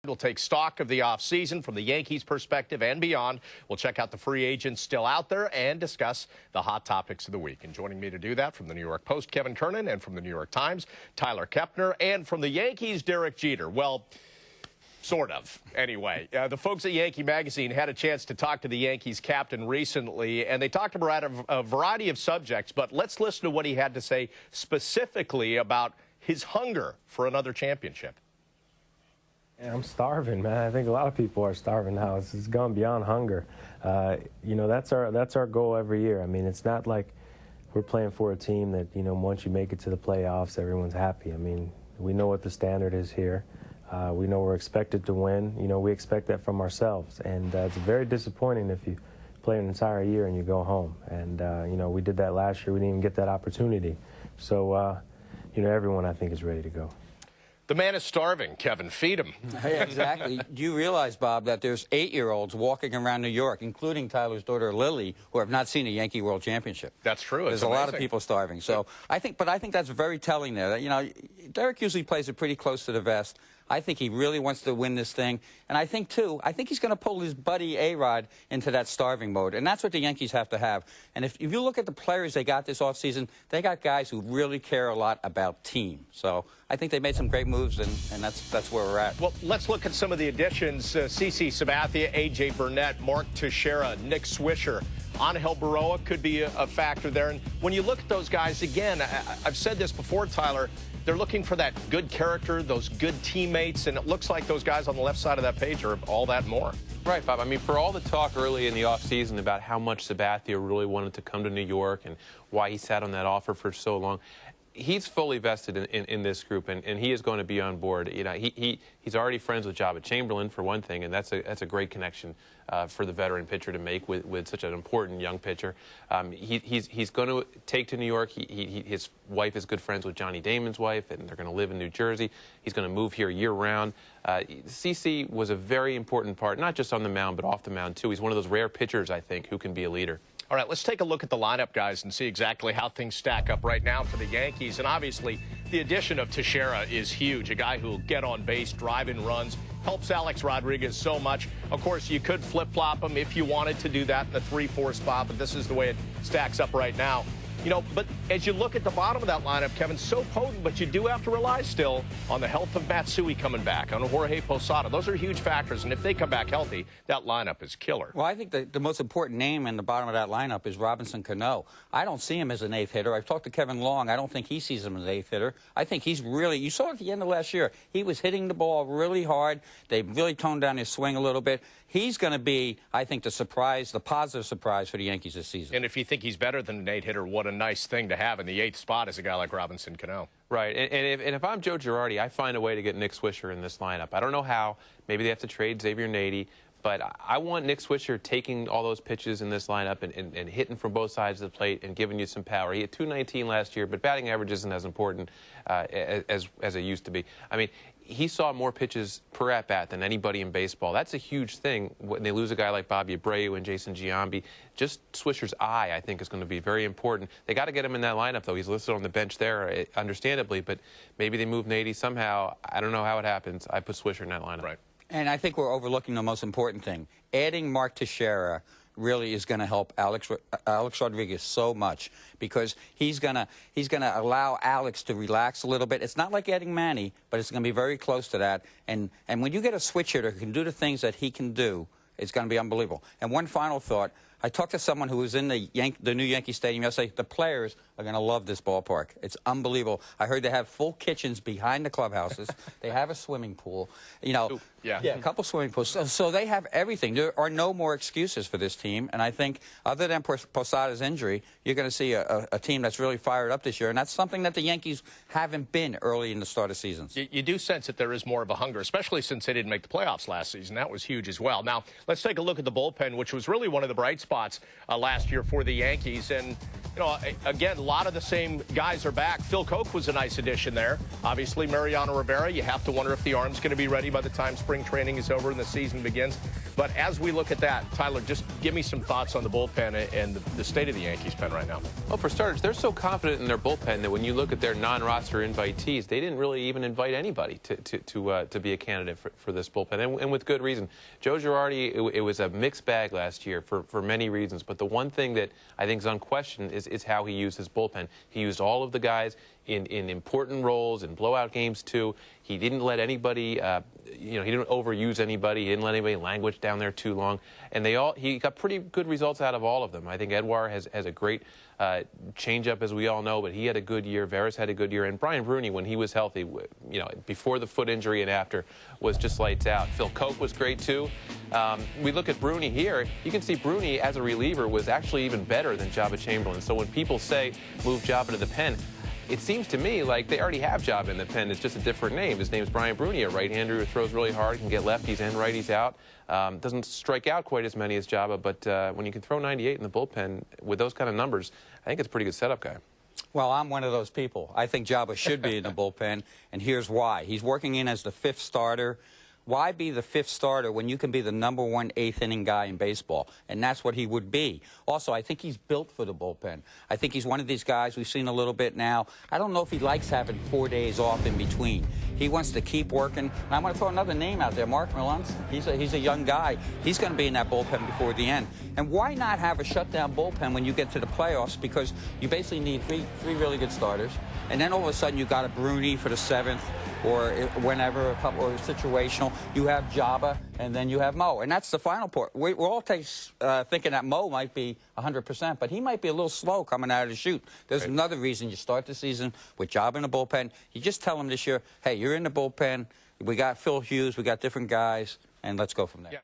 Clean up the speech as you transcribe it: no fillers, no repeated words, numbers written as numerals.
We'll take stock of the offseason from the Yankees' perspective and beyond. We'll check out the free agents still out there and discuss the hot topics of the week. And joining me to do that from the New York Post, Kevin Kernan, and from the New York Times, Tyler Kepner, and from the Yankees, Derek Jeter. Well, sort of, anyway. The folks at Yankee Magazine had a chance to talk to the Yankees captain recently, and they talked about a variety of subjects, but let's listen to what he had to say specifically about his hunger for another championship. Yeah, I'm starving, man. I think a lot of people are starving now. It's gone beyond hunger. You know, that's our goal every year. I mean, it's not like we're playing for a team that, you know, once you make it to the playoffs, everyone's happy. I mean, we know what the standard is here. We know we're expected to win. You know, we expect that from ourselves. And it's very disappointing if you play an entire year and you go home. And, you know, we did that last year. We didn't even get that opportunity. So, you know, everyone, I think, is ready to go. The man is starving. Kevin, feed him. Hey, exactly. Do you realize, Bob, that there's 8-year-olds walking around New York, including Tyler's daughter, Lily, who have not seen a Yankee World Championship? That's true. There's a lot of people starving. So I think that's very telling there. That, you know, Derek usually plays it pretty close to the vest. I think he really wants to win this thing. And I think he's going to pull his buddy A-Rod into that starving mode. And that's what the Yankees have to have. And if you look at the players they got this offseason, they got guys who really care a lot about team. So I think they made some great moves, and that's where we're at. Well, let's look at some of the additions. CC Sabathia, A.J. Burnett, Mark Teixeira, Nick Swisher. Angel Baroa could be a factor there. And when you look at those guys, again, I've said this before, Tyler, they're looking for that good character, those good teammates, and it looks like those guys on the left side of that page are all that more. Right, Bob. I mean, for all the talk early in the offseason about how much Sabathia really wanted to come to New York and why he sat on that offer for so long, he's fully vested in this group, and he is going to be on board. You know, he's already friends with Jabba Chamberlain, for one thing, and that's a great connection for the veteran pitcher to make with such an important young pitcher. He's going to take to New York. His wife is good friends with Johnny Damon's wife, and they're going to live in New Jersey. He's going to move here year-round. CC was a very important part, not just on the mound, but off the mound, too. He's one of those rare pitchers, I think, who can be a leader. All right, let's take a look at the lineup, guys, and see exactly how things stack up right now for the Yankees. And obviously, the addition of Teixeira is huge, a guy who will get on base, drive in runs, helps Alex Rodriguez so much. Of course, you could flip-flop him if you wanted to do that in the 3-4 spot, but this is the way it stacks up right now. You know, but as you look at the bottom of that lineup, Kevin, so potent, but you do have to rely still on the health of Matsui coming back, on Jorge Posada. Those are huge factors, and if they come back healthy, that lineup is killer. Well, I think the most important name in the bottom of that lineup is Robinson Cano. I don't see him as an eighth hitter. I've talked to Kevin Long. I don't think he sees him as an eighth hitter. I think he's really, you saw at the end of last year, he was hitting the ball really hard. They really toned down his swing a little bit. He's going to be, I think, the surprise, the positive surprise for the Yankees this season. And if you think he's better than an eighth hitter, what a nice thing to have in the 8th spot is a guy like Robinson Cano. Right, and if I'm Joe Girardi, I find a way to get Nick Swisher in this lineup. I don't know how. Maybe they have to trade Xavier Nady, but I want Nick Swisher taking all those pitches in this lineup and hitting from both sides of the plate and giving you some power. He had .219 last year, but batting average isn't as important as it used to be. I mean, he saw more pitches per at-bat than anybody in baseball. That's a huge thing when they lose a guy like Bobby Abreu and Jason Giambi. Just Swisher's eye, I think, is going to be very important. They got to get him in that lineup, though. He's listed on the bench there, understandably, but maybe they move Nady somehow. I don't know how it happens. I put Swisher in that lineup. Right. And I think we're overlooking the most important thing. Adding Mark Teixeira really is going to help Alex Rodriguez so much, because he's going to allow Alex to relax a little bit. It's not like adding Manny, but it's going to be very close to that. And when you get a switch hitter who can do the things that he can do, it's going to be unbelievable. And one final thought. I talked to someone who was in the new Yankee Stadium yesterday. The players are going to love this ballpark. It's unbelievable. I heard they have full kitchens behind the clubhouses. They have a swimming pool. You know, a couple swimming pools. So they have everything. There are no more excuses for this team. And I think, other than Posada's injury, you're going to see a team that's really fired up this year. And that's something that the Yankees haven't been early in the start of seasons. You do sense that there is more of a hunger, especially since they didn't make the playoffs last season. That was huge as well. Now, let's take a look at the bullpen, which was really one of the bright spots last year for the Yankees. And, you know, again, a lot of the same guys are back. Phil Koch was a nice addition there. Obviously, Mariano Rivera, you have to wonder if the arm's going to be ready by the time spring training is over and the season begins. But as we look at that, Tyler, just give me some thoughts on the bullpen and the state of the Yankees pen right now. Well, for starters, they're so confident in their bullpen that when you look at their non-roster invitees, they didn't really even invite anybody to be a candidate for this bullpen, and with good reason. Joe Girardi, it was a mixed bag last year for many reasons, but the one thing that I think is unquestioned is how he used his bullpen. He used all of the guys in important roles, in blowout games too. He didn't let anybody, he didn't overuse anybody. He didn't let anybody languish down there too long. And he got pretty good results out of all of them. I think Edouard has a great changeup, as we all know, but he had a good year. Veras had a good year. And Brian Bruni, when he was healthy, before the foot injury and after, was just lights out. Phil Coke was great too. We look at Bruni here. You can see Bruni as a reliever was actually even better than Jabba Chamberlain. So when people say move Jabba to the pen, it seems to me like they already have Jabba in the pen. It's just a different name. His name's Brian Bruni, a right-hander who throws really hard, can get lefties and righties out. Doesn't strike out quite as many as Jabba, but when you can throw 98 in the bullpen with those kind of numbers, I think it's a pretty good setup guy. Well, I'm one of those people. I think Jabba should be in the bullpen, and here's why. He's working in as the 5th starter. Why be the 5th starter when you can be the #1 8th-inning guy in baseball? And that's what he would be. Also, I think he's built for the bullpen. I think he's one of these guys we've seen a little bit now. I don't know if he likes having 4 days off in between. He wants to keep working. And I want to throw another name out there, Mark Melanson. He's a young guy. He's going to be in that bullpen before the end. And why not have a shutdown bullpen when you get to the playoffs? Because you basically need three really good starters. And then all of a sudden you got a Bruni for the 7th, or whenever, or situational. You have Jabba, and then you have Mo. And that's the final part. We're all thinking that Mo might be 100%, but he might be a little slow coming out of the chute. There's another reason you start the season with Jabba in the bullpen. You just tell him this year, hey, you're in the bullpen. We got Phil Hughes. We got different guys, and let's go from there. Yeah.